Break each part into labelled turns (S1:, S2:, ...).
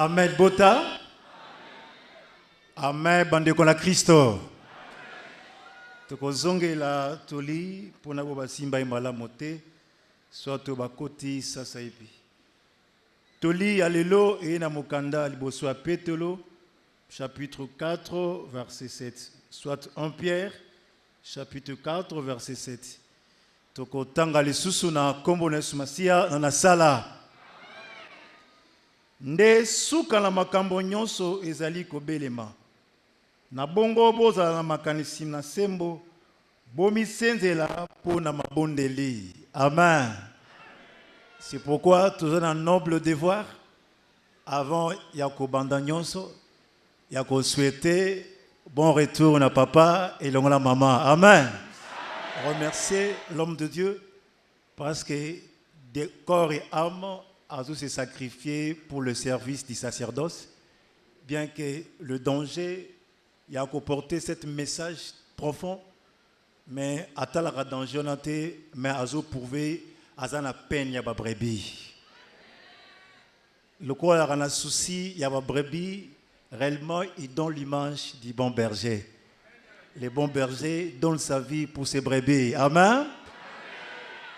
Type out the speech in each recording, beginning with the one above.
S1: Amen Bota. Amen bandeko na Kristo. Tokozonge la toli pona bo basimba imala mote soto bakoti sasa ipi. Toli alelo e na mokanda liboso a Petelo chapitre 4 verset 7. Soit 1 Pierre chapitre 4 verset 7. Toko tanga lisusu na kombo na sumasia na sala. Nde suka na makambo nyonso ezali kobelema. Na bongo boza na makanisi na sembo bomisenzela po na mabondeli. Amen. C'est pourquoi tous un noble devoir avant yako banda nyonso yako souhaiter bon retour na papa et la maman. Amen. Remercier l'homme de Dieu parce que de corps et âme a tous se sacrifié pour le service du sacerdoce, bien que le danger y a porté ce message profond, mais à tel danger mais à zo prouvé à la peine y a pas brebis. Le quoi a un souci y a pas brebis réellement il donne l'image du bon berger. Les bons bergers donnent sa vie pour ses brebis. Amen.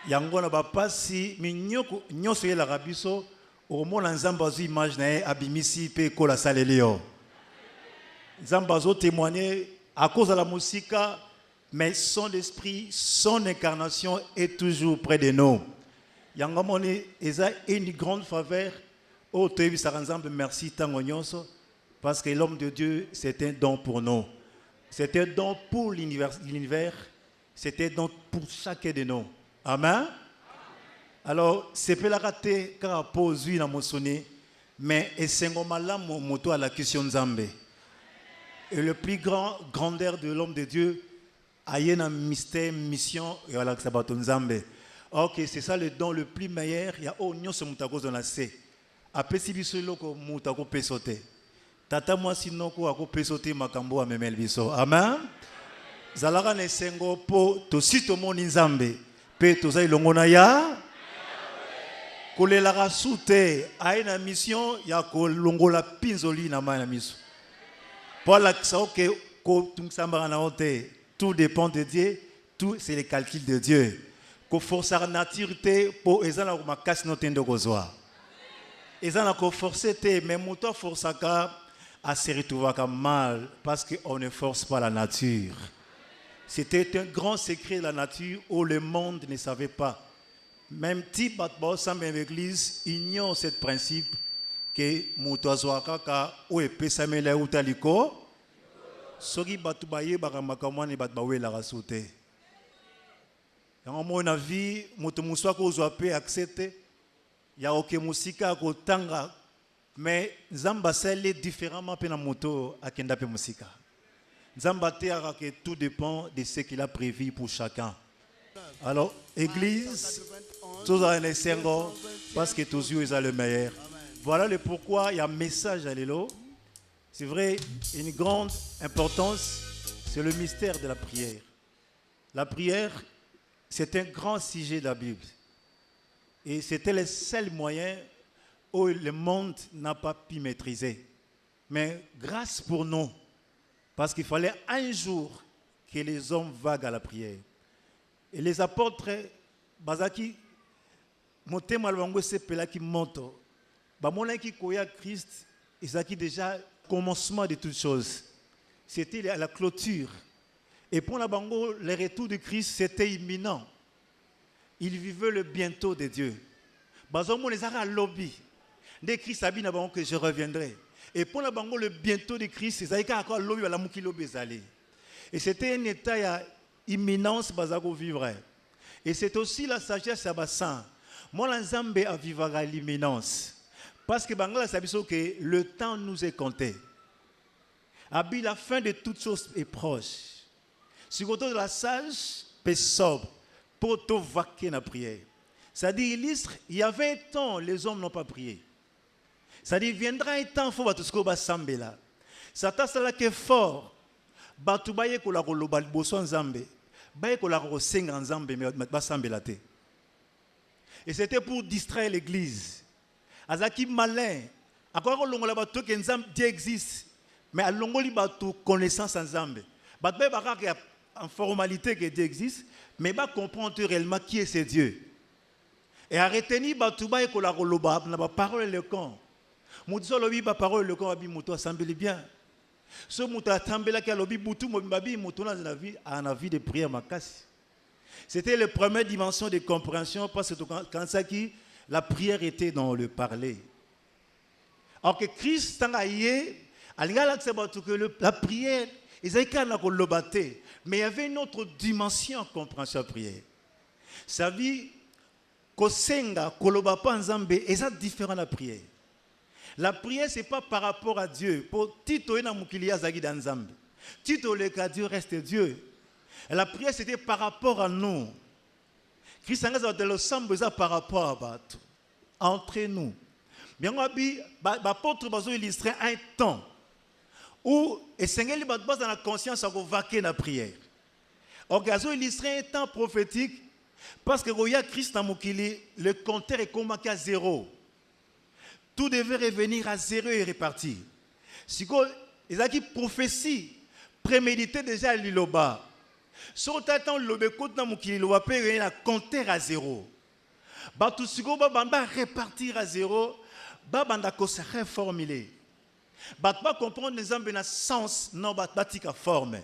S1: Yango na ba pasi minyoko nyoso yela rabiso au mona nzambazo image na abimisi pe ko la salelio. Nzambazo témoigner à cause de la musique, mais son esprit, son incarnation est toujours près de nous. Yango moni eza une grande faveur au tebi saranzambe merci tango nyonso parce que l'homme de Dieu c'est un don pour nous. C'est un don pour l'univers, c'est un don pour chacun de nous. Amen. Alors, c'est pas la rater car pose lui na monsonné, mais essengomala moto à la question Nzambe. Et le plus grand grandeur de l'homme de Dieu a un mystère, mission et voilà que ça bat Nzambe. Ok, c'est ça le don le plus meilleur. Il y a oignon ce moutako dans la C. Après si biso loko moutako pesote. Tata moi sinoko ako pesote makambo a memel biso. Amen. Zalara ne sengo po to sito moni Nzambe. Pe to za ilongo na ya kolela sute aina mission ya kolongola pinzoli na ma na miso. Pour la que ko tumsamba na honte, tout dépend de Dieu, tout c'est les calculs de Dieu. Ko forcer nature pour ezana ko makasi no tendo kozwa. Ezana ko forcer te mais moto forçaka à se retrouver comme mal parce qu'on ne force pas la nature. C'était un grand secret de la nature où le monde ne savait pas. Même Tibat Bossam et l'Église ignorent ce principe que Moutouazouakaka ou Epesamela ou Taliko, Sogi Batubaye Baramakamani Batbawe la rasoute. Dans mon avis, Moutoumouswako Zouapé accepté, il y a aucun musika ko tanga, mais Zamba est différemment pena moto à Kendape musika. Zambatea que tout dépend de ce qu'il a prévu pour chacun. Alors, Église, tous à un sengo, parce que tous yeux sont le meilleur. Voilà le pourquoi il y a un message à l'élo. C'est vrai, une grande importance, c'est le mystère de la prière. La prière, c'est un grand sujet de la Bible. Et c'était le seul moyen où le monde n'a pas pu maîtriser. Mais grâce pour nous, parce qu'il fallait un jour que les hommes vaguent à la prière. Et les apôtres, Bazaki, Montema Lwango Sepela qui monte, Bamona qui koya Christ, Isaki déjà commencement de toutes choses. C'était à la clôture. Et pour la Bango, le retour de Christ, c'était imminent. Il vivait le bientôt de Dieu. Bazomo les a lobby. Dès Christ a dit que je reviendrai. Et pour la bango, le bientôt de Christ, c'est encore lobby à la mouki lobby zali. Et c'était un état imminence bazago vivre. Et c'est aussi la sagesse à bassin. Moi l'ensemble à vivre à l'imminence. Parce que Bangla sabiso que le temps nous est compté. Abi la fin de toutes choses est proche. Si côté de la sage, peut sobre pour te vaquer la prière. C'est-à-dire il y avait un temps les hommes n'ont pas prié. C'est-à-dire, viendra un temps, il faut que tu sois sambela. Satan sala que fort. Batu baye ko la ko lobal boso nzambe. Baye ko la ko senga nzambe mais ba sambela te. Et c'était pour distraire l'église. Azaki malin Encore longola bato que Dieu existe, mais à longoli bato connaissance ensemble. Bato ba en formalité que Dieu existe, mais ba comprendre réellement qui est ce Dieu. Et à retenir bato ba ekola koloba na ba parole le camp. Muto lobi ba parole le camp abi muto assemble bien. Ce muto atambela ki lobi butu mobabi muto na vie en vie de prière makasi. C'était la première dimension de compréhension parce que quand ça qui la prière était dans le parler. Alors que Christ a dit que la prière, mais il y avait une autre dimension en compréhension de la prière. Ça veut dire que Senga, Koloba Panzambe, est différent de la prière. La prière, ce n'est pas par rapport à Dieu. Pour Tito et Namukilia Zagi Danzambe. Tito le cas Dieu reste Dieu. Et la prière, c'était par rapport à nous. Christ a dit que par rapport à entre nous. Bien, l'apôtre va illustrer un temps où le Seigneur va dans la conscience à vaquer la prière. Donc, il va illustrer un temps prophétique parce que Christ a dit le compteur est comme à zéro. Tout devait revenir à zéro et repartir. Si il y a une prophétie préméditée déjà à l'Iloba. Sur le temps, le compteur à zéro. Tout ce qu'on va repartir à zéro. Babanda ko se reformuler. Bat pas comprendre les hommes na sens non batika forme.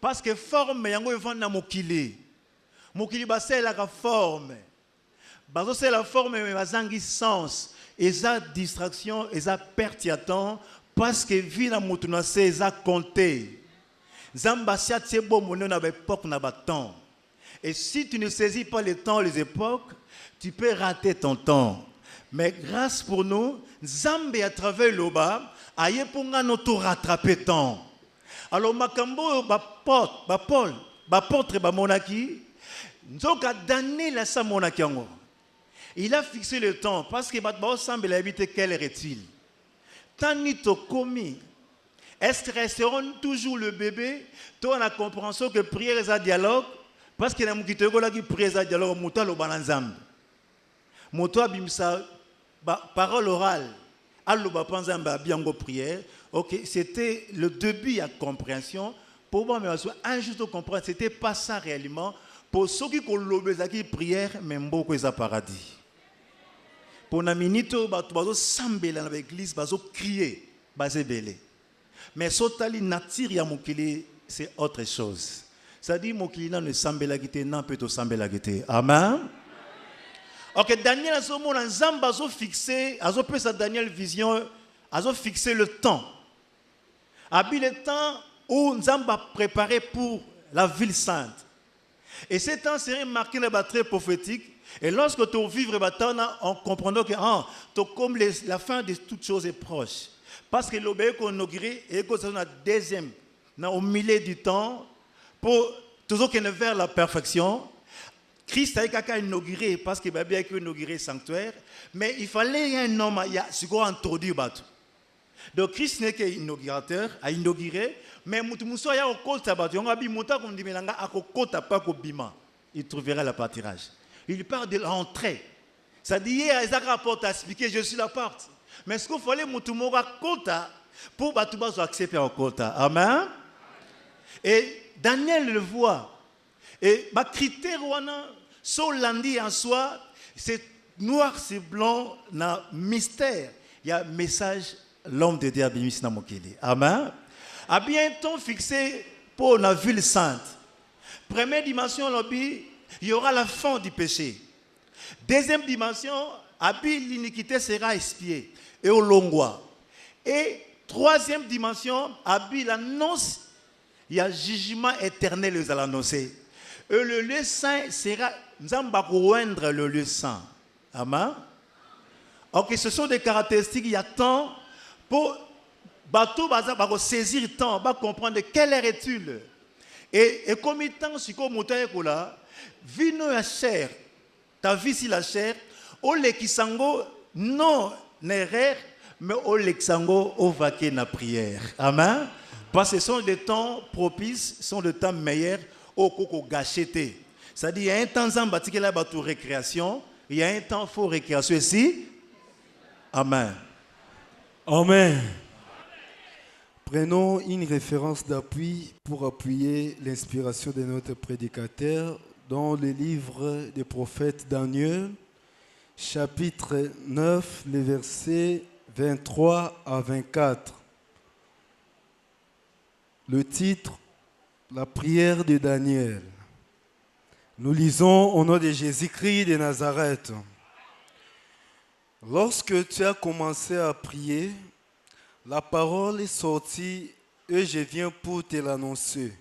S1: Parce que forme yango evanda mokili. Mokili ba c'est la forme. Bazo c'est la forme mais bazangi sens. Eza distraction, eza perte ya temps parce que vie na mutu na c'est eza compté. Zamba sia tse bo mono na ba époque na ba temps. Et si tu ne saisis pas les temps, les époques, tu peux rater ton temps. Mais grâce pour nous, Zambé à travers l'Oba, aïe pour nous rattraper temps. Alors, Makambo, Paul, Portre, Monaki, Nzoka Daniel sa Monaki. Il a fixé le temps parce que Batba semble habiter quelle heure est-il? Tanito commis. Est-ce que resteront toujours le bébé? Toi, on a compréhension que prière est un dialogue parce que nous avons prière est un dialogue, nous avons un moto abimsa parole orale alloba panzamba biango prière. OK, c'était le début à compréhension pour moi mais un juste comprendre c'était pas ça réellement pour ceux qui lobezaki prière même beaucoup ça paradis pour na minito bazo sambela na l'église bazo crier bazo belé mais sotali nature ya mokili c'est autre chose ça dit mokili na ne sambela kité na peut to sambela kité amen. Ok, Daniel a ce moment Nzamba a fixé, a sa Daniel vision, a fixé le temps. Abi le temps où Nzamba a préparé pour la ville sainte. Et ce temps serait marqué dans très prophétique. Et lorsque tu vivre on comprend que comme la fin de toutes choses est proche. Parce que l'obéi qu'on inauguré et que c'est la deuxième, au milieu du temps, pour toujours qu'on est vers la perfection. Christ a inauguré parce qu'il a bien inauguré le sanctuaire, mais il fallait un homme qui a introduit. Donc Christ n'est qu'inaugurateur, a inauguré, mais il trouvera le pâturage. Il parle de l'entrée. Ça dit, il y a un rapport à expliquer, je suis la porte. Mais ce qu'il fallait pour accepter le quota. Amen. Et Daniel le voit. Et les critères sur l'andi en soi, c'est noir, c'est blanc, na mystère. Il y a un message, l'homme de Dieu a béni na mokili. Amen. A bientôt fixé pour la ville sainte. Première dimension, il y aura la fin du péché. Deuxième dimension, l'iniquité sera expiée et au longwa. Et troisième dimension, l'annonce, il y a jugement éternel aux annoncer. Et le lieu saint sera, nous allons rejoindre le lieu saint. Amen. Ok, ce sont des caractéristiques, il y a temps pour bateau saisir le temps, comprendre quelle heure est-il. Et comme il temps, si comme là, vie la chair, ta vie si la chair, au lekisango non erreur, mais au lekisango au vaquer na prière. Amen. Parce que ce sont des temps propices, ce sont des temps meilleurs. Au gâcheté. C'est-à-dire, il y a un temps zambatique là pour récréation, il y a un temps faux récréation ici. Amen.
S2: Amen. Prenons une référence d'appui pour appuyer l'inspiration de notre prédicateur dans le livre des prophètes Daniel, chapitre 9, les versets 23 à 24. Le titre, la prière de Daniel. Nous lisons au nom de Jésus-Christ de Nazareth. Lorsque tu as commencé à prier, la parole est sortie et je viens pour te l'annoncer,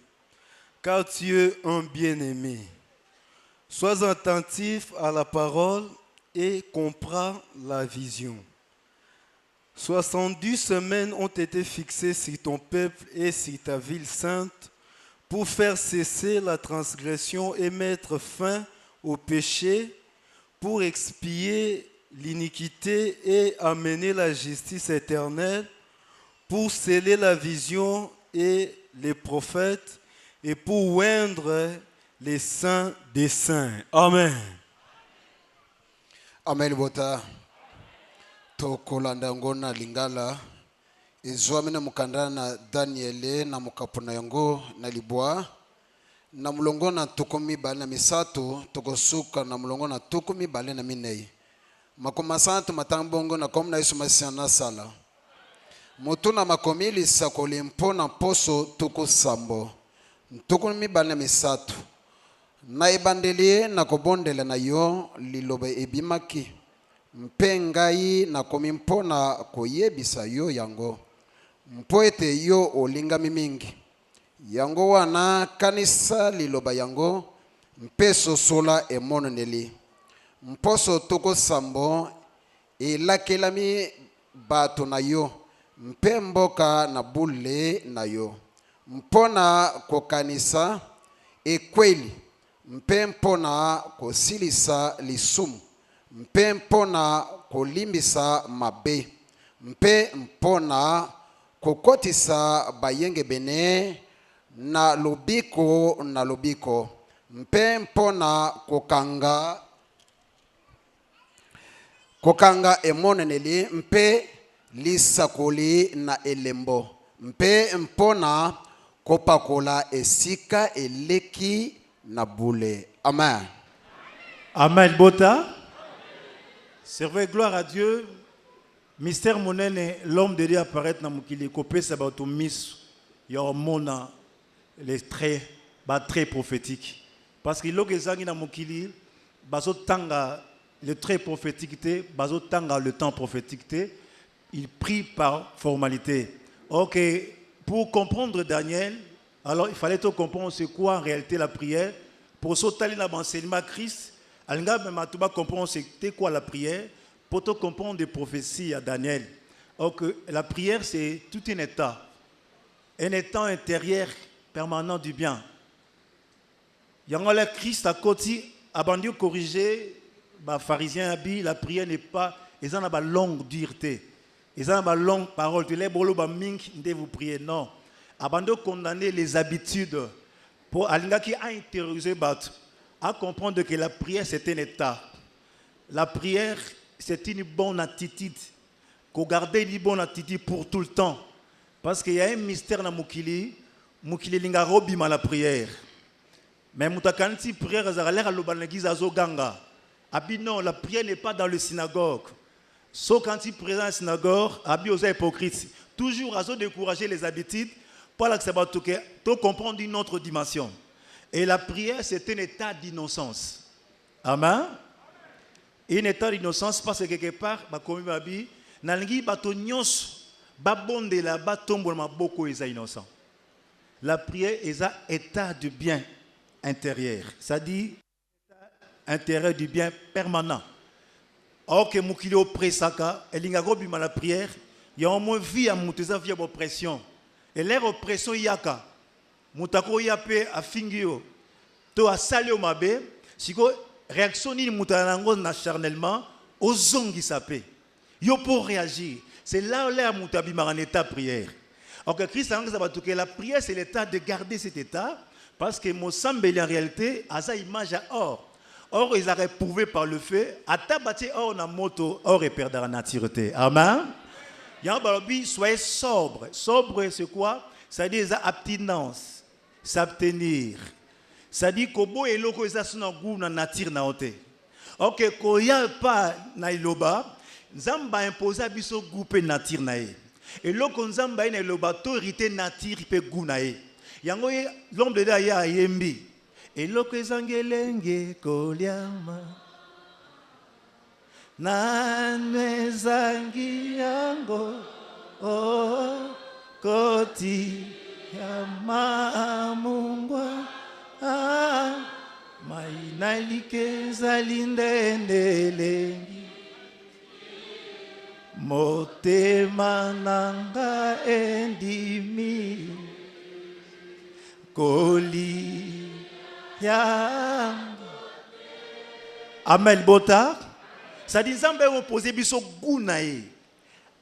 S2: car tu es un bien-aimé. Sois attentif à la parole et comprends la vision. 70 semaines ont été fixées sur ton peuple et sur ta ville sainte pour faire cesser la transgression et mettre fin au péché, pour expier l'iniquité et amener la justice éternelle, pour sceller la vision et les prophètes et pour oindre les saints des saints. Amen.
S3: Amen bota. Tokolanda ngona lingala izwami na mukandana na Daniele na mukapuna yango na libwa na mulongo na tukumi bale na misato tokosuka na mulongo na tukumi bale na minei makoma santo matambongo na komna Yesu Masiya na sala mutuna makomili sakoli mpona poso tuku sambo tukumi bale na misato na ibandeli na kobondela na yo liloba ebimaki mpengai na komi mpona koyebisa yo yango mpo ete yo olingami mingi yango wana kanisa liloba yango mpe sosola emononeli mposo toko sambo elakelami bato na yo mpe mboka na bule na yo mpona kokanisa ekweli mpe mpona kosilisa lisumu mpe mpona kolimbisa mabe mpe mpona kokotisa bayenge bene na lobiko mpe mpona kokanga emoneneli mpe lisakoli na elembo mpe mpona kopakola esika eleki na bule. Amen.
S1: Amen. Bota. Servez gloire à Dieu. Mystère monene, l'homme de Dieu apparaît dans Mukili. Kopé sabato mis. Yomona les traits, très prophétiques. Parce que l'ogezangi na Mukili, bazo tanga le trait prophétique, bazo tanga le temps prophétique. Il prie par formalité. Ok, pour comprendre Daniel, alors il fallait tout comprendre c'est quoi en réalité la prière. Pour sauter dans l'enseignement Christ, il faut comprendre c'était quoi la prière. Pour tout comprendre des prophéties à Daniel. Donc la prière c'est tout un état intérieur permanent du bien. Il y a le Christ à côté, abandonné corriger, les pharisiens habillent, la prière n'est pas, ils ont une longue dureté. Ils ont une longue parole. Tu les bolo ba mink de vous prier non. Abandonner condamner les habitudes pour aller qui a intériorisé à comprendre que la prière c'est un état. La prière c'est une bonne attitude. Qu'on garde une bonne attitude pour tout le temps. Parce qu'il y a un mystère dans Mukili linga robi ma la prière. Mais mutakanti prière azalaire à l'obanegis azoganga. Abi non, la prière n'est pas dans le synagogue. Sauf quand il présente la synagogue, abi aux hypocrites. Toujours à décourager les habitudes, pour que comprendre une autre dimension. Et la prière, c'est un état d'innocence. Amen. Un état d'innocence parce que quelque part, comme babi, nalingi bato nyos, babonde la batombo ma boko est innocent. La prière est un état de bien intérieur. Ça dit intérieur du bien permanent. Or que mukili opresaka, elinga robima la prière, il y a au moins vie à muteza via oppression. Et l'air oppression yaka, mutako yape a fingio, to a salé au mabe, siko réaction ni mutanango na charnellement, aux zongi sapé. Yo pour réagir. C'est là où l'air mutabima en état prière. Alors que Christ a dit que la prière c'est l'état de garder cet état, parce que mon sambeli en réalité a sa image à or. Or, ils auraient prouvé par le fait, à tabati or na moto, or et perdre la nature. Amen. Soyez sobre. Sobre, c'est quoi? Ça dit abstinence, s'abstenir. Ça dit que bo eloko ezasuna gu na nature na ote. Ok, ko ya pa na iloba, nzamba imposa biso gu pe nature na ye. Eloko nzamba ina iloba autorité nature pe gu na ye. Yango l'homme de Dieu ya yembi. Eloko ezangelenge koliama. Nanezangi yango oh koti ya mamungwa mainalike zalindendelengi motema nanga endimi koli ya Amel Bota. Ça dit Zambé opposé biso gounaye.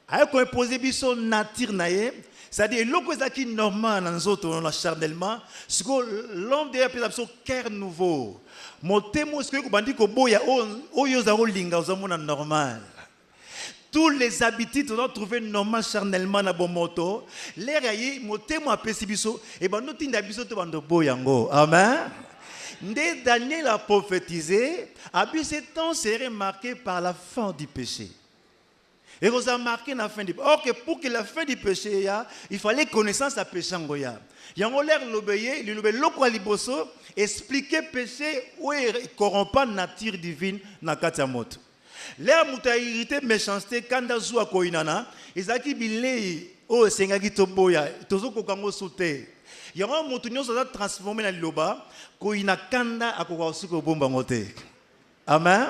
S1: Ayo ko opposé biso nature naye. Ça dit loko zaki normal dans autres on charnellement, ce que l'homme de la biso cœur nouveau. Motemo ce que ko bandi ko boya o yo za linga ozamona normal. Tous les habitudes on doit trouver normal charnellement na bomoto. L'air ayi motemo apesi biso e bando tinda biso to bando boyango. Amen. Dès Daniel a prophétisé, ce temps serait marqué par la fin du péché. Et vous avez marqué la fin du péché. Or, pour que la fin du péché, il fallait connaissance à péché. Il y a l'air l'obéir, l'obéir, expliquer péché où il corrompt la nature divine dans la moto. L'air moutaïrité, méchanceté, quand il y a koinana, ils ont dit, oh, c'est un gito boya, toujours qu'on sauté. Il y a un moutonnier qui s'est transformé dans le loba, qui n'a kanda à quoi se bomba moté. Amen.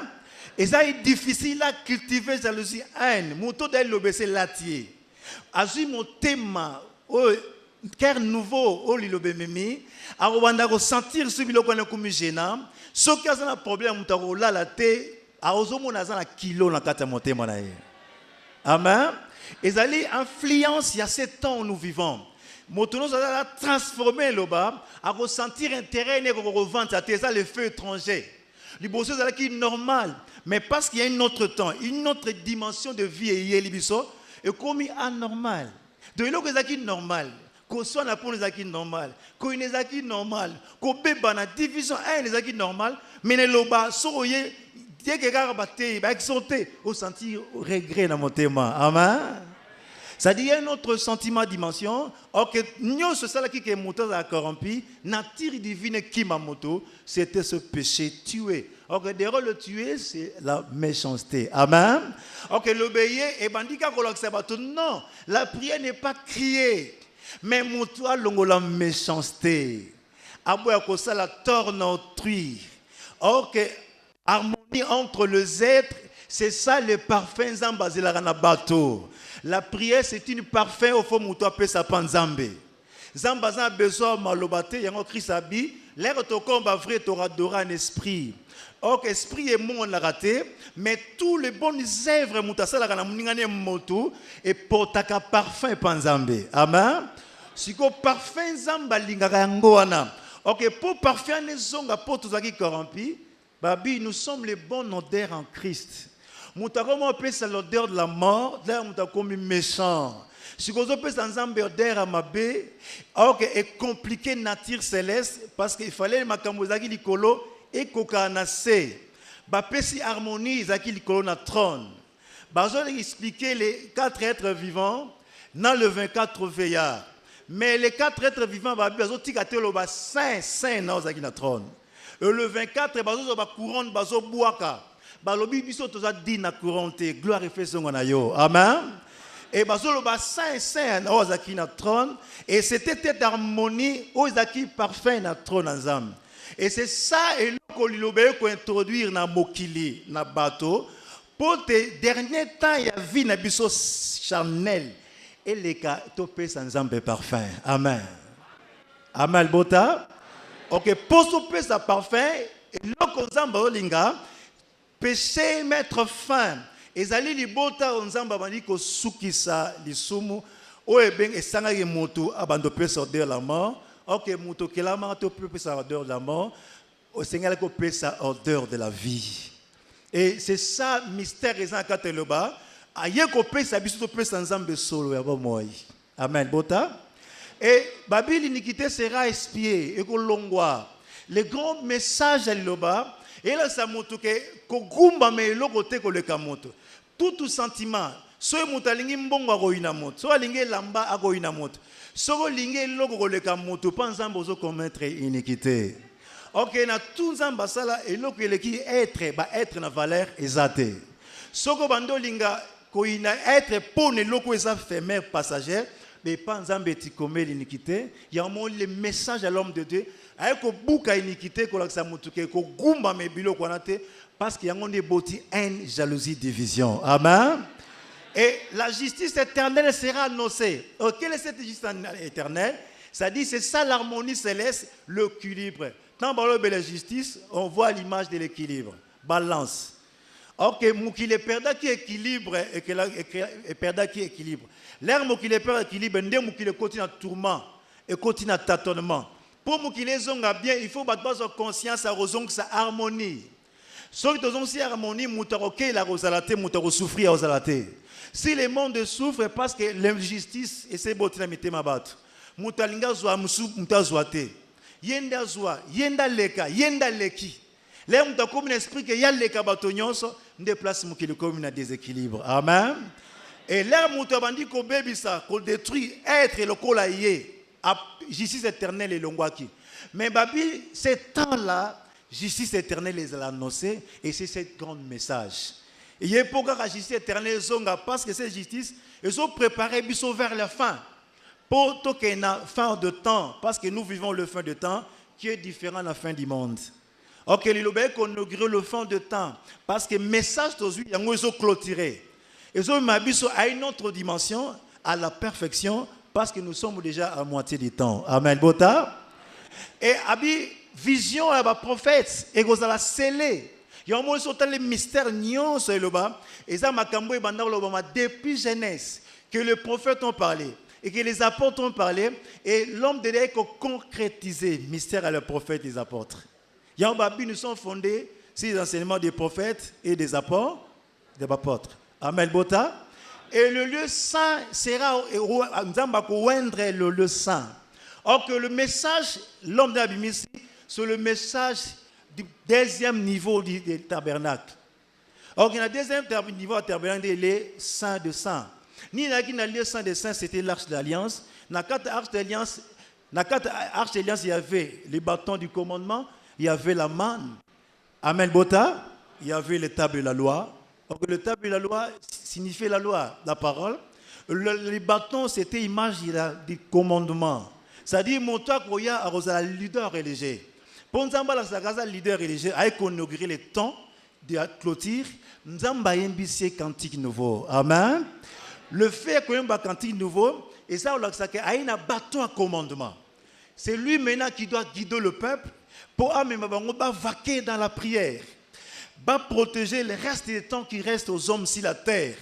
S1: Et ça est difficile à cultiver jalousie, haine. Mouton de l'obé c'est latier. Azu mon thème, au cœur nouveau, au l'obé mimi, à Rwanda ressentir ce bilo qu'on a comme gênant. Ce qui a un problème, mouton là la thé, à ozomo na zana kilo na kata moté manaye. Amen. Et ça est influence il y a 7 ans où nous vivons. Motono ça a transformé le bas à ressentir intérêt et revendre ça c'est ça le feu étranger. Les bosses ça qui est normal mais parce qu'il y a un autre temps, une autre dimension de vie et libiso et comme anormal. De l'autre ça qui est normal, qu'on soit na pour les acquis normal, qu'on les acquis normal, qu'on beba na division un les acquis normal, mais le bas soyez dès que gars batté ba exalté au sentir regret dans mon thème. Amen. Ça dit un autre sentiment dimension. Or que nous ce ça qui est moto à corrompu, nature divine qui m'a moto, c'était ce péché tué. Or que derrière le tuer c'est la méchanceté. Amen. Or que l'obéir et bandika non, la prière n'est pas crier, mais moto longo la méchanceté. Aboya ko ça la torne autrui. Or que harmonie entre les êtres, c'est ça le parfum zambazé la na bateau. La prière, c'est une parfum au fond mouto appelle ça panzambe. Zambazan a besoin malobate, yango Christ abi, l'air toko va vrai t'aura en esprit. Or esprit et monde l'a raté, mais tous les bonnes œuvres mouta ça la kana muningane moto et portaka parfum panzambe. Amen. Siko parfum zamba lingaka yango wana. OK, pour parfum les zonga pour tous qui corrompus, babi nous sommes les bons odeurs en Christ. Comment appelle ça l'odeur de la mort, là on t'a comme méchant. Si vous appelez ça ensemble odeur à ma baie, alors que est compliqué nature céleste parce qu'il fallait makamozaki likolo et kokanase. Ba pesi harmonie zaki likolo na trône. Ba je vais expliquer les 4 êtres vivants dans le 24 veillards. Mais les 4 êtres vivants ba bezo tikatelo ba saint na zaki na trône. Et le 24 bazo ba couronne bazo buaka. Balobi biso toza di na couronté gloire et fait son na yo. Amen. Et bazolo ba saint na ozaki na trône et c'était cette harmonie ozaki parfait na trône ensemble. Et c'est ça et le kolilobé ko introduire na mokili na bateau pour te dernier temps il y a vie na biso charnel et les cas topé ensemble parfum. Amen. Amen bota. OK pour topé ça parfait et le kozamba olinga péché mettre fin ezali libota onzamba bandi ko sukisa lisumu o ebeng esanga ye moto abando pesa odeur la mort. OK moto kelama to pesa odeur de la mort o sengala ko pesa odeur de la vie. Et c'est ça mystère ezan kateloba aye ko pesa biso to pesa nzambe solo ya bomoi. Amen. Bota. Et Babil l'iniquité sera expiée et kolongwa. Le grand message à l'Iloba, et là ça montre que kogumba me lokote ko le kamoto. Tout sentiment, so mutalingi mbongo akoina moto, so alingi lamba akoina moto. So lingi loko ko le kamoto, pas nzambe ozo commettre iniquité. OK, na tout nzamba sala et loko eleki être na valeur ezate. Soko bando linga koina être pour ne loko eza éphémère passagère. Mais pas nzambe ti commet l'iniquité, il y a un moment le message à l'homme de Dieu avec ko buka iniquité ko laksa mutuke ko gumba me bilo konate parce qu'il y a un boti haine, jalousie, division. Amen. Et la justice éternelle sera annoncée. Quelle est cette justice éternelle? Ça dit c'est ça l'harmonie céleste, l'équilibre. Dans la justice, on voit l'image de l'équilibre, balance. Ok, moukile perda qui équilibre et perda qui équilibre. L'air moukile perda équilibre, ndé moukile continue à tourment et continue à tâtonnement. Pour moukile zonga bien, il faut battre sa conscience à rozong sa harmonie. Sauf que si harmonie, moutaroke la rosalate, moutaro souffrir à rosalate. Si le monde souffre parce que l'injustice et c'est botina mité mabat. Moutalinga zoa moussou moutazoate. Yenda zoa, yenda leka, yenda leki. Là, on a comme un esprit que y a les cabatonions, déplace qui le commune à déséquilibre. Amen. Et là, on a dit qu'on bébé ça, qu'on détruit être le colaïe, justice éternelle et l'ongwaki. Mais Babi, ce temps-là, justice éternelle est annoncée et c'est ce grand message. Et il y a pourquoi la justice éternelle zonga parce que cette justice, ils ont préparé biso vers la fin. Pour tout qu'il y ait une fin de temps, parce que nous vivons le fin de temps qui est différent de la fin du monde. Ok, l'Ilobé qu'on inaugure le fin de temps. Parce que le message d'aujourd'hui, ils ont clôturé. Ils ont mis à une autre dimension, à la perfection, parce que nous sommes déjà à moitié du temps. Amen. Bota. Et abi vision à la prophète, et vous allez sceller. Il y a un moment où les mystères nions sur le bas. Et ça m'a cambré depuis jeunesse que les prophètes ont parlé. Et que les apôtres ont parlé. Et l'homme de Dieu a concrétisé le mystère à les prophètes et les apôtres. Nous sommes fondés sur les enseignements des prophètes et des apôtres. Amen. Bota. Et le lieu saint sera le lieu saint. Or que le message, l'homme de la Bible ici, c'est le message du deuxième niveau du tabernacle. Or qu'il y a un deuxième niveau du tabernacle, les saints de saints. Ni le lieu saint de saints, c'était l'arche d'alliance. Dans la carte arche d'alliance, il y avait les bâtons du commandement. Il y avait la manne. Amen. Bota. Il y avait les tables de la loi. Donc, le table de la loi signifiait la loi, la parole. Les bâtons, c'était image du commandement. C'est-à-dire, mon toi, il y a un leader religieux. Pour nous, un leader religieux, avec inauguré le temps de la clôture, nous avons un cantique nouveau. Amen. Le fait qu'on ait un cantique nouveau, et ça, on a un bâton à commandement. C'est lui maintenant qui doit guider le peuple. Pour vaquer dans la prière, va protéger le reste du temps qui reste aux hommes sur la terre.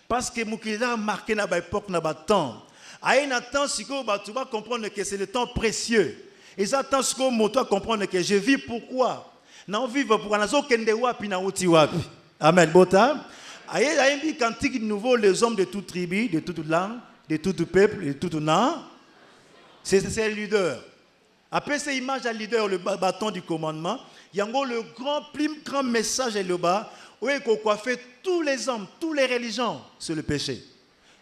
S1: Parce que Moukila a marqué dans l'époque, dans le temps. À un temps, si tu vas comprendre que c'est le temps précieux. Et ça, tant que tu vas comprendre que je vis pourquoi. Non, vivre pour un kende wapi na uti wapi. Amen. Bota. Il y a un cantique nouveau, les hommes de toute tribu, de toute langue, de tout peuple, de tout nom. C'est le leader. Après ces images à leader, le bâton du commandement, il y a le plus grand message là-bas où il faut coiffer tous les hommes, toutes les religions sur le péché.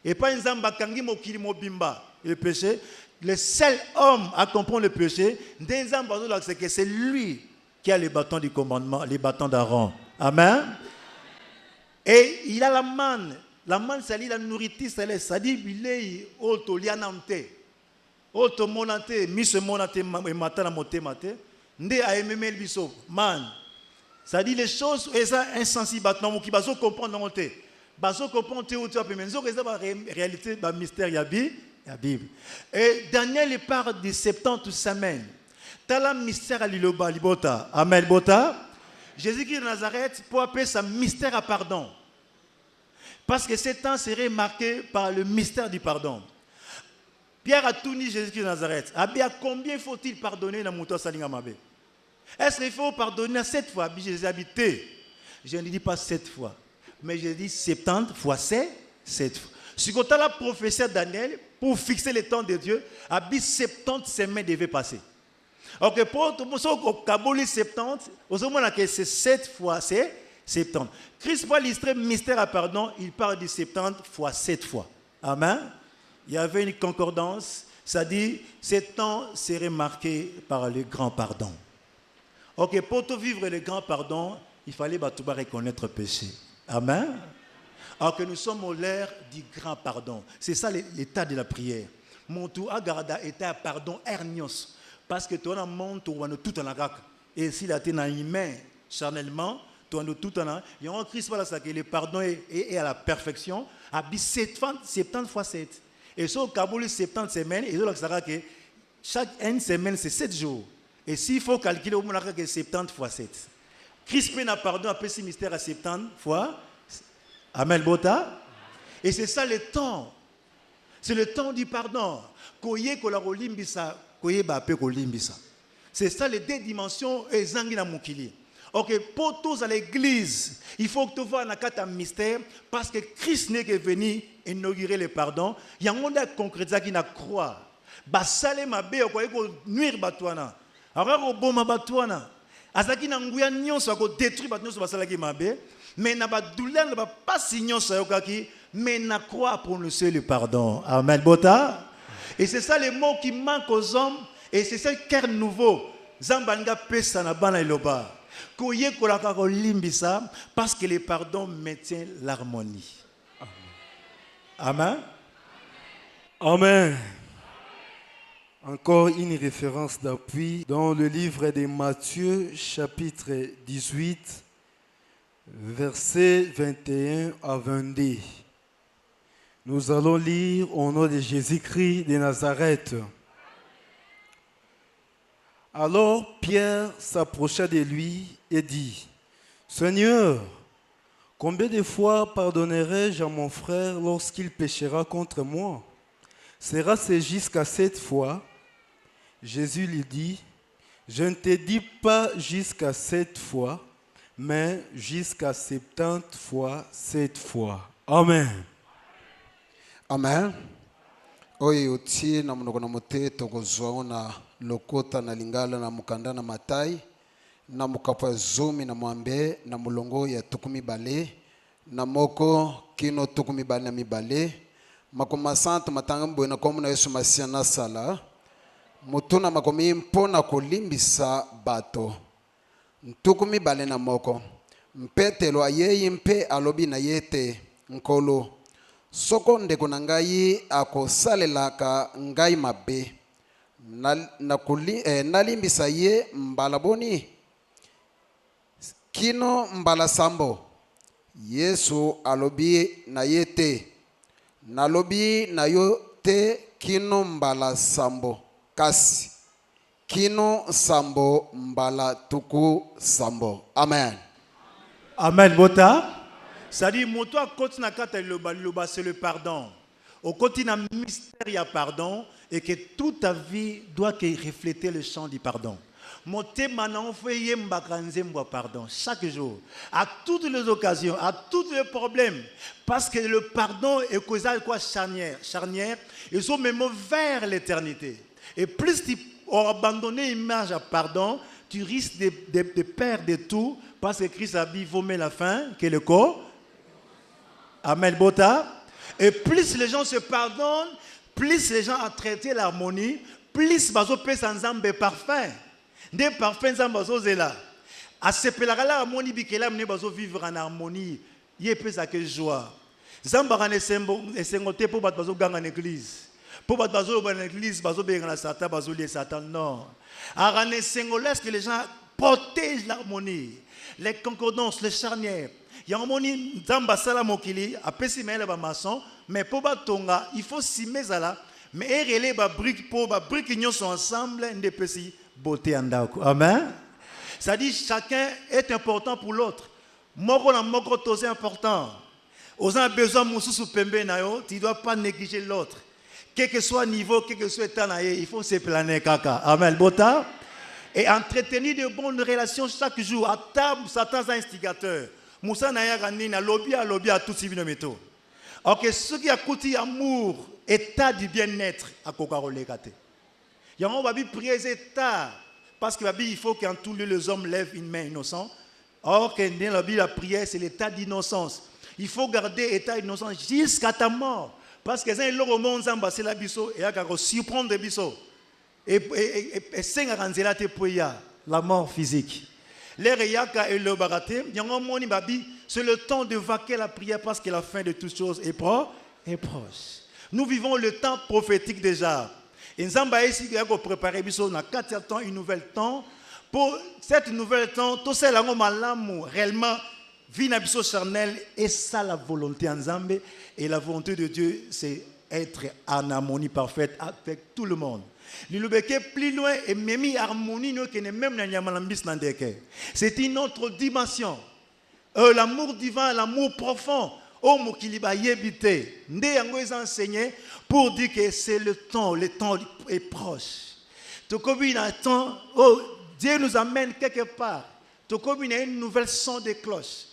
S1: Et pas une zamba kangi mokili mobimba, le péché. Le seul homme à comprendre le péché, c'est que c'est lui qui a le bâton du commandement, les bâtons d'Aaron. Amen. Et il a la manne. La manne, c'est la nourriture céleste. Ça dit, il est autolianante. Auto monate, mise monate matin à monter matin, ndé a aimé le biso, man. Ça dit les choses, et ça insensible, qui va se comprendre dans le thé. Va se comprendre, tu as pu mentionner, c'est la réalité, le mystère, il y a la Bible. Et Daniel parle de 70 semaines. T'as le mystère à l'Iloba, l'Ibota. Amen, Bota. Jésus-Christ de Nazareth, pour appeler ça mystère à pardon. Parce que ce temps serait marqué par le mystère du pardon. Pierre a tout dit Jésus-Christ de Nazareth. À combien faut-il pardonner dans mon temps Salingamabe? Est-ce qu'il faut pardonner 7 fois? Jésus a habité. Je ne dis pas 7 fois, mais je dis 70 fois 7. 7 fois. Si tu as la prophétie de Daniel, pour fixer le temps de Dieu, à 70 semaines devait passer. Ok, pour tout le monde, Kaboli 70, vous avez que c'est 7 fois, c'est 70. Christ va illustrer mystère à pardon, il parle de 70 fois 7 fois. Amen. Il y avait une concordance, ça dit, ce temps serait marqué par le grand pardon. Ok, pour tout vivre le grand pardon, il fallait reconnaître le péché. Amen. Alors que nous sommes au l'ère du grand pardon. C'est ça l'état de la prière. Mon tour agarda était à pardon hernios. Parce que tu as un monde où on a tout en la. Et s'il a été humain charnellement, tu as tout en la. Il y a un Christ voilà ça que le pardon est à la perfection. À 70 fois 7. Et sur le Kaboul 70 semaines, et que chaque une semaine c'est 7 jours. Et s'il faut calculer au moins que 70 fois 7. Christ peut pardon après ce mystère à 70 fois. Amen, Bota. Et c'est ça le temps. C'est le temps du pardon. C'est ça les deux dimensions et zangina mukili. Ok, pour tous à l'église, il faut que tu vois un mystère parce que Christ n'est que venu inaugurer le pardon. Il y a un monde concret qui n'a croix. Basale mabe ko nuire batwana. Alors bon ma batwana. Azaki na nguya nyonso ko détruire batnyonso basala ki mabe. Mais na ba douleur na ba pas signon sayokaki. Mais na croix pour nous le pardon. Amen. Bota. Et c'est ça les mots qui manquent aux hommes. Et c'est ça le cœur nouveau. Zambanga pesa na bana iloba. Koye kolaka ko limbisa parce que le pardon maintient l'harmonie. Amen.
S2: Amen. Encore une référence d'appui dans le livre de Matthieu, chapitre 18, versets 21 à 22. Nous allons lire au nom de Jésus-Christ de Nazareth. Alors Pierre s'approcha de lui et dit, « Seigneur, combien de fois pardonnerai-je à mon frère lorsqu'il péchera contre moi? Sera-ce jusqu'à 7 fois? » Jésus lui dit, « Je ne te dis pas jusqu'à 7 fois, mais jusqu'à 70 fois 7 fois. » Amen.
S3: Amen. Oyo uti na mnogo na mote tokozwa na lokota na lingala na mukanda na matai na mukapa zumi na mwambe na mulongo ya tukumi bale na moko kino tukumi bale na mibale makoma santa matanga mbwena komu na Yesu Masia na sala mutuna makomi mpona kolimbisa bato ntukumi bale na moko mpetelo ayeyi mpe alobi na yete nkolo soko ndeko na ngai akosalelaka ngai mabe nalimbisa ye mbala boni kino mbala sambo. Yesu alobi na ye te nalobi na yo te kino mbala sambo kasi kino sambo mbala tuku sambo. Amen.
S1: Amen. Bota. Ça dit, moto à côté na kata loba c'est le pardon. Au côté na mystère il y a pardon et que toute ta vie doit refléter le chant du pardon. Moté maintenant fait mbakanzembo pardon chaque jour à toutes les occasions, à tous les problèmes parce que le pardon est causal quoi charnière ils sont même vers l'éternité. Et plus tu abandonnes l'image à pardon, tu risques de perdre tout parce que Christ a dit vaut mieux la fin que le corps. Amen, Bota. Et plus les gens se pardonnent, plus les gens ont traité l'harmonie, plus bazo pe sanzambe parfum. Des parfums zambazo zela. A sepelaka l'harmonie bikela mne bazo vivre en harmonie. Yé pe sa que joie. Zambara ne sengote pour bat bazo ganga en église. Pour bat bazo en église bazo be na Satan bazo lié Satan non. Arane sengoles que les gens protègent l'harmonie, les concordances, les charnières. Il y a un moment Zamba sala mokili apesi mele ba maçon mais pour batonga il faut simer ça mais erele ba brique pour ba brique nyonso ensemble ndepesi beauté andako. Amen. Ça dit chacun est important pour l'autre. Moko na moko c'est important. Aux a besoin mususu pembe na yo, tu dois pas négliger l'autre. Quel que soit niveau, quel que soit état na ye, il faut se planer kaka. Amen. Bota. Et entretenir de bonnes relations chaque jour à table Satan instigateur. Moussa na ya gani na lobby à tout civil meto. Ok, ce qui a coûté amour, état du bien-être à Kokarolekate. Il y a un prier état. Parce qu'il faut qu'en tout lieu les hommes lèvent une main innocente. Or, la prière, c'est l'état d'innocence. Il faut garder l'état d'innocence jusqu'à ta mort. Parce que c'est le monde c'est la biso et à surprendre des biso. Et c'est la mort physique. C'est le temps de vaquer la prière parce que la fin de toutes choses est proche. Nous vivons le temps prophétique déjà. Et nous avons préparé une nouvelle temps. Pour cette nouvelle temps, tout ça réellement, vie charnel et ça la volonté en Zambé. Et la volonté de Dieu, c'est être en harmonie parfaite avec tout le monde. Plus loin et même harmonie c'est une autre dimension. L'amour divin, l'amour profond. Nous enseigné pour dire que c'est le temps est proche. Dieu nous amène quelque part. Il y a une nouvelle son de cloche,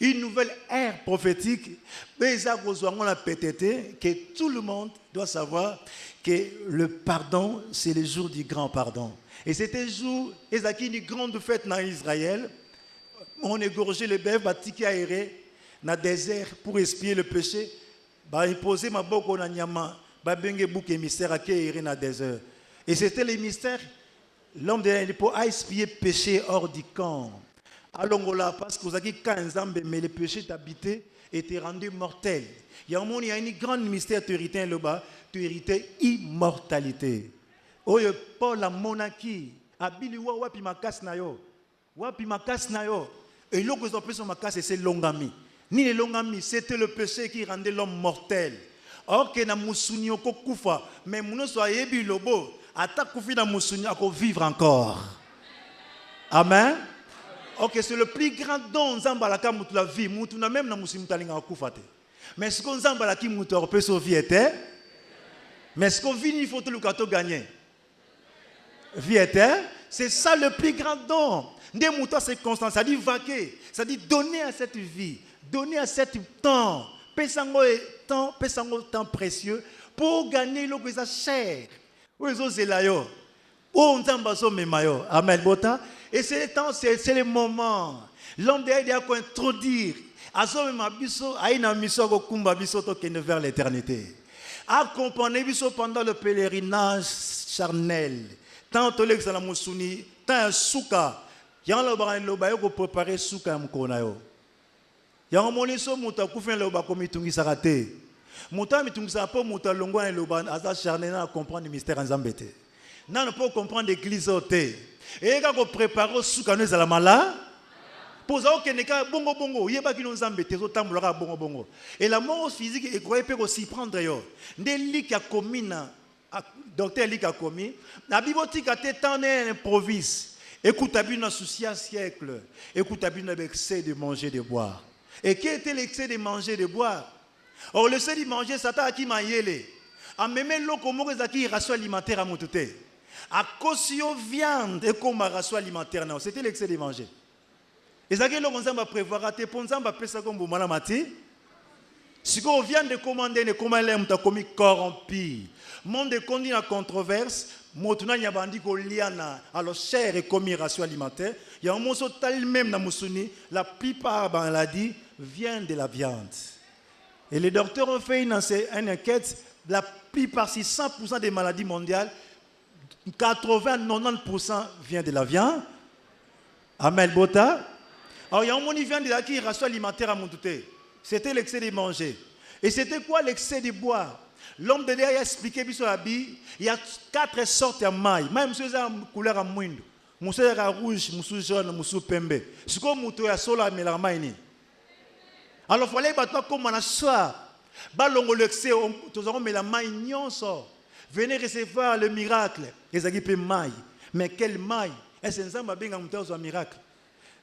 S1: une nouvelle ère prophétique. Que tout le monde doit savoir que le pardon, c'est le jour du grand pardon. Et c'était le jour, il y a une grande fête dans Israël. On égorgeait le bœuf, bâti aéré dans le désert pour expier le péché. Il posait ma boko na nyama, benge bouc émissaire à qui dans le désert. Et c'était le mystère. L'homme de l'année pour expier le péché hors du camp. Alors là, parce que vous avez dit mais le péché t'habitait et t'es rendu mortel. Il y a une grande mystère, tu héritais là-bas, tu héritais immortalité. Oh, Paul la monarchie, abili wapi makas na yo, et l'autre que vous ma makas c'est l'ongami. Ni le longami, c'était le péché qui rendait l'homme mortel. Or que na musuni ko kufa, mais muno so yebi lobo, ata kufi na musuni ako vivre encore. Amen. Ok, c'est le plus grand don Zambalaka mutu la vie, mutu na même na musuni talinga kufa te. Mais ce qu'on Zambalaki mutu peut sauver était, mais ce qu'on vit il faut tout le cadeau gagner. Vie éternelle, c'est ça le plus grand don. Des moutons c'est constant, ça dit vaquer, ça dit donner à cette vie, donner à cet temps, pessango temps précieux pour gagner le que ça cher. Amen. Et c'est le temps, c'est le moment. L'homme de Dieu a introduire vers l'éternité. Accompagner pendant le pèlerinage charnel. Tant que les gens moussouni, tant souka, yan lo ba yo préparer souka mkona yo. Yan moniso muta kufin lo ba komi tungi sarate. Muta mitungi sa po muta longwa lo ba aza charnel na comprendre le mystère en Zambete. Na ne peut comprendre l'église oté. Et quand on prépare souka nous la mala pour ça que neka bongo bongo yeba ki nous Zambete zo tambulaka bongo bongo. Et la mort physique et croyez peut aussi prendre yo. Ndeli ki a komina docteur Lik a commis, la bibliothèque a été en improvise. Écoute, à bien souci à siècle. Écoute, à bien l'excès de manger, de boire. Et quel était l'excès de manger, de boire? Or, l'excès de manger, ça t'a qui m'a yélé. A même l'eau comme qui ration alimentaire à mon touté. À cause viande et comme ration alimentaire, non, c'était l'excès de manger. Et ça, l'eau on va prévoir à tes ponts, on va faire ça comme vous malamati. Si on vient de commander, ne commander, on t'a commis corrompu. Monde de conduit la controverse, motuna nyabandi ko liana alors cher et commis ration alimentaire. Il y a un morceau tel même dans Moussuni, la plupart maladie vient de la viande. Et les docteurs ont fait une enquête, la plupart, si 100% des maladies mondiales, 80-90% vient de la viande. Amen Bota. Alors il y a un monde qui vient de la ration alimentaire à Montouté. C'était l'excès de manger. Et c'était quoi l'excès de boire? L'homme de Dieu a expliqué, il y a 4 sortes de mailles. Même si c'est une couleur à moindre. Monsieur est rouge, monsieur jaune, monsieur pembe. Ce qu'on mouton a sola mais la maille. Alors il fallait battre comme on a soir. Balongo l'excès, tous avons mais la maille non sort. Venez recevoir le miracle. Les agipes maille. Mais quelle maille? Est-ce que nous avons un miracle?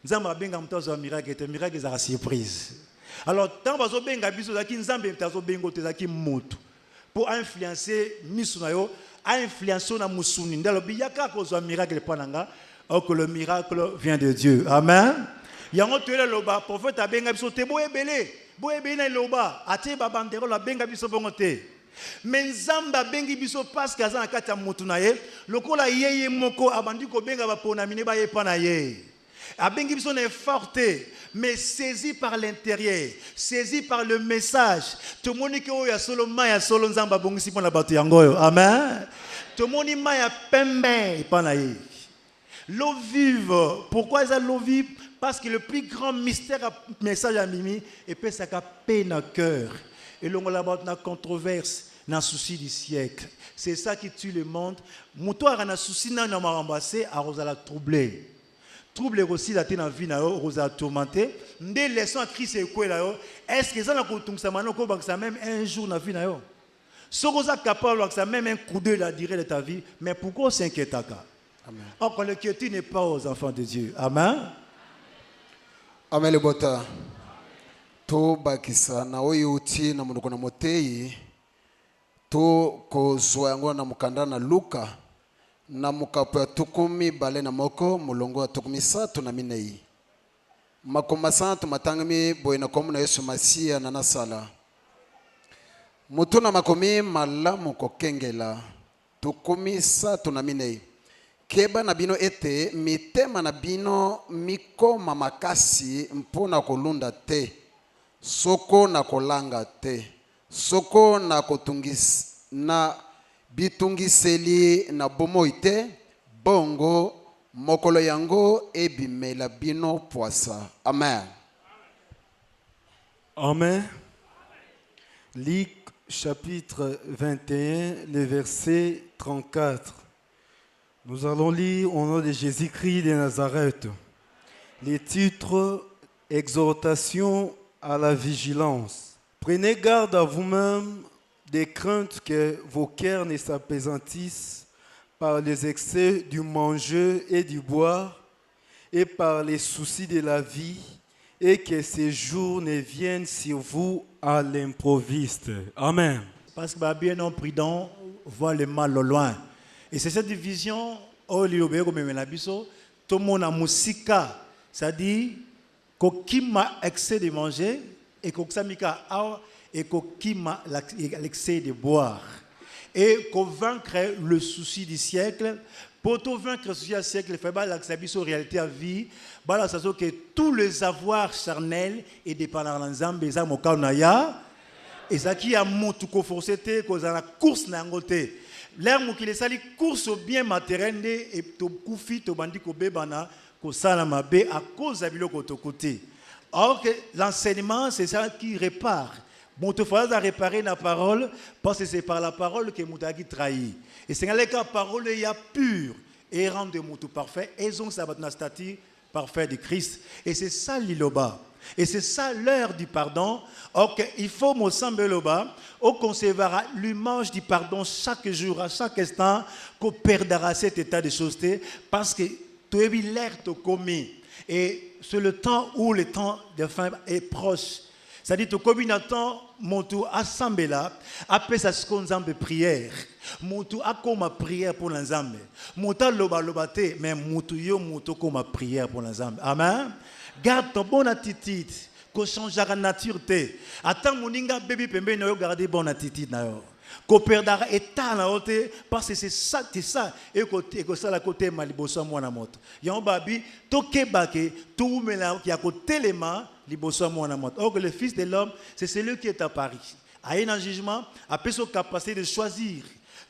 S1: Nous avons un miracle et un miracle est la surprise. Alors tant que vous avez un biso zaki nzambe mtazo bengo tezaki moto. Pour influencer misunayo, influencer na musuni. Ndalo biyaka kozwa miracle pananga, or que le miracle vient de Dieu. Amen. Yango tuele loba prophète abenga biso tebo ebele, boye bena loba ate babandero la benga biso bongo te mais nzamba bengi biso parce que azana kati ya mutu na ye lokola yeye moko abandi ko benga bapona mine ba yepa na ye abengi biso na forte mais saisi par l'intérieur saisi par le message tout moni ke oya solo maya solo nzamba bongisi pona bato yango amen tout moni maya pembe pa na ye l'eau vive pourquoi ça l'eau vive parce que le plus grand mystère message à Mimi et puis ça a peine à cœur et l'on a la controverse dans souci du siècle c'est ça qui tue le monde moutoir na souci na na marambasser à rosala troublé trouble aussi la tena vie na rosa tourmenté ndé leçon à Christ et quoi là est-ce que ça na kotungsa mano ko baksa même un jour na vie na yo sokoza capable baksa même un coup d'œil la durée de ta vie mais pourquoi s'inquiéter ka amen or l'inquiétude n'est pas aux enfants de Dieu amen.
S3: Amen le bota to bakisa na oyo uti na munoko na motei to kozwa yango na mukanda na Luka na mukapo ya tukumi bale na moko mulongo ya tukumi satu na minei makoma santu matangami boina komu na Yesu Masia na nasala mutu na makomi malamu kokengela tukumi satu na minei keba na bino ete mitema na bino mikoma makasi mpona kolunda te soko na kolanga te soko na kotungis na bitungiseli na bomoi te bongo mokolo yango ebimela bino poisa amen
S2: amen. Luc chapitre 21 le verset 34. Nous allons lire au nom de Jésus-Christ de Nazareth. Les titres exhortation à la vigilance. Prenez garde à vous-même des craintes que vos cœurs ne s'appesantissent par les excès du manger et du boire et par les soucis de la vie et que ces jours ne viennent sur vous à l'improviste. Amen.
S1: Parce que bien non prudent voit le mal au loin. Et c'est cette division, tout le monde a musika, c'est-à-dire qu'il m'a excès de manger et qu'il m'a l'excès de boire. Et qu'on vaincre le souci du siècle, pour tout vaincre le souci du siècle, il faut que la réalité à vie, que tous les avoirs charnels et dépendants d'ensemble, ils ont et ça qui a monté forcé que la course n'a pas l'air qui les sali course bien matériel et to kufi to bandi ko bebana ko sala mabe à cause de biloko to côté. Or que l'enseignement c'est ça qui répare. Bon te faut réparer la parole parce que c'est par la parole que moutaki trahit. Et c'est la parole il y a pure et rend de moutou parfait et ont sa statut parfait de Christ. Et c'est ça l'iloba. Et c'est ça l'heure du pardon. Ok, il faut me sembler là-bas, on concevra l'image du pardon chaque jour, à chaque instant, qu'on perdra cet état de choses parce que tu es l'air de commis. Et c'est le temps où le temps de fin est proche. C'est-à-dire que tu commis un temps, mon tour assemblé là, après ça, ce qu'on a de prière. Mon tour a comme prière pour l'ensemble. Mon tour l'obate, mais mon tour comme prière pour l'ensemble. Amen. Garde ton bonne attitude. Qu'on changera la nature. Attends, mon inga bébé pembe na yo garder bonne attitude na yo. Qu'on perdra état na yo parce que c'est ça et que ça la côté maliboso mwana moto. Yon babi to kebake to mela qui a côté les mains liboso mwana moto. Or que le fils de l'homme c'est celui qui est à Paris. A un jugement, a sa capacité de choisir,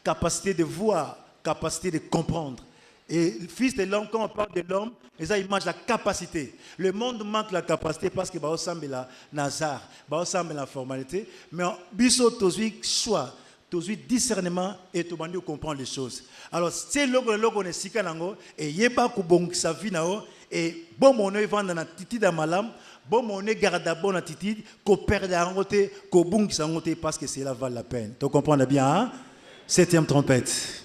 S1: capacité de voir, capacité de comprendre. Et le fils de l'homme, quand on parle de l'homme, il mange la capacité. Le monde manque la capacité parce que bah ressemble la nazar, bah ressemble la formalité. Mais biso tozui choix, tozui discernement et tout bandi comprendre les choses. Alors c'est logo ne sika nango et yeba ku bon sa vie nao et bon mon vendre na titi da malam, bon mon garde bon na titi ko perdre en côté, ko bon sa côté parce que c'est la vaut la peine. Tu comprends bien hein? 7e trompette.